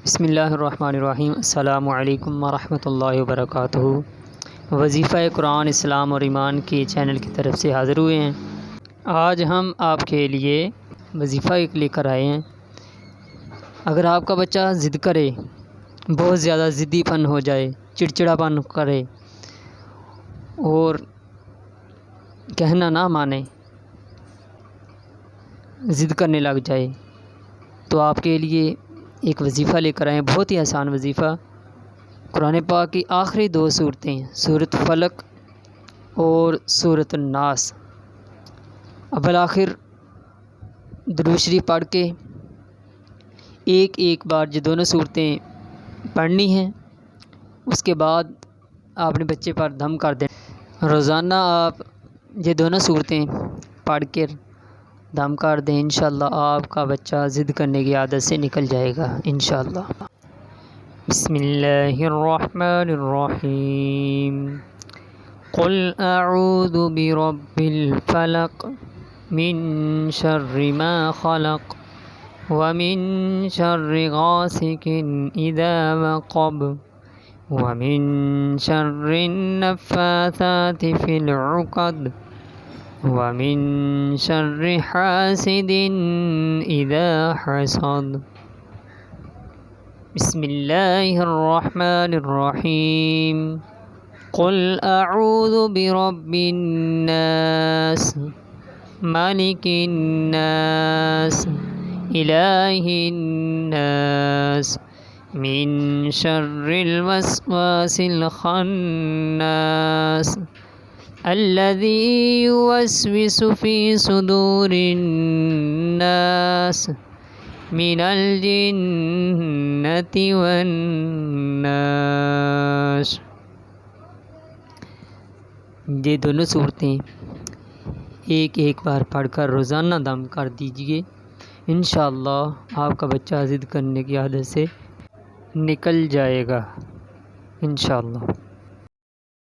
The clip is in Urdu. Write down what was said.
بسم اللہ الرحمن الرحیم۔ السلام علیکم ورحمۃ اللہ وبرکاتہ۔ وظیفہ قرآن اسلام اور ایمان کی چینل کی طرف سے حاضر ہوئے ہیں۔ آج ہم آپ کے لیے وظیفہ ایک لے کر آئے ہیں۔ اگر آپ کا بچہ ضد کرے، بہت زیادہ ضدی پن ہو جائے، چڑچڑا پن کرے اور کہنا نہ مانے، ضد کرنے لگ جائے، تو آپ کے لیے ایک وظیفہ لے کر آئے ہیں، بہت ہی آسان وظیفہ۔ قرآن پاک کی آخری 2 صورتیں، سورۃ فلق اور سورۃ الناس، اول آخر درود شریف پڑھ کے ایک بار یہ دونوں صورتیں پڑھنی ہیں۔ اس کے بعد آپ نے بچے پر دم کر دینا۔ روزانہ آپ یہ دونوں صورتیں پڑھ کر دم کر دیں، انشاءاللہ آپ کا بچہ ضد کرنے کی عادت سے نکل جائے گا انشاءاللہ۔ بسم اللہ الرحمن الرحیم۔ قل اعوذ برب الفلق من شر ما خلق ومن شر غاسق اذا وقب ومن شر النفاثات في العقد ومن شر حاسد اذا حسد۔ بسم اللہ الرحمن الرحیم۔ قل اعوذ برب الناس مالک الناس الہ الناس من شر الوسواس الخناس الذي يوسوس في صدور الناس من الجنة والناس۔ یہ دونوں صورتیں ایک بار پڑھ کر روزانہ دم کر دیجئے، انشاءاللہ آپ کا بچہ ضد کرنے کی عادت سے نکل جائے گا انشاءاللہ۔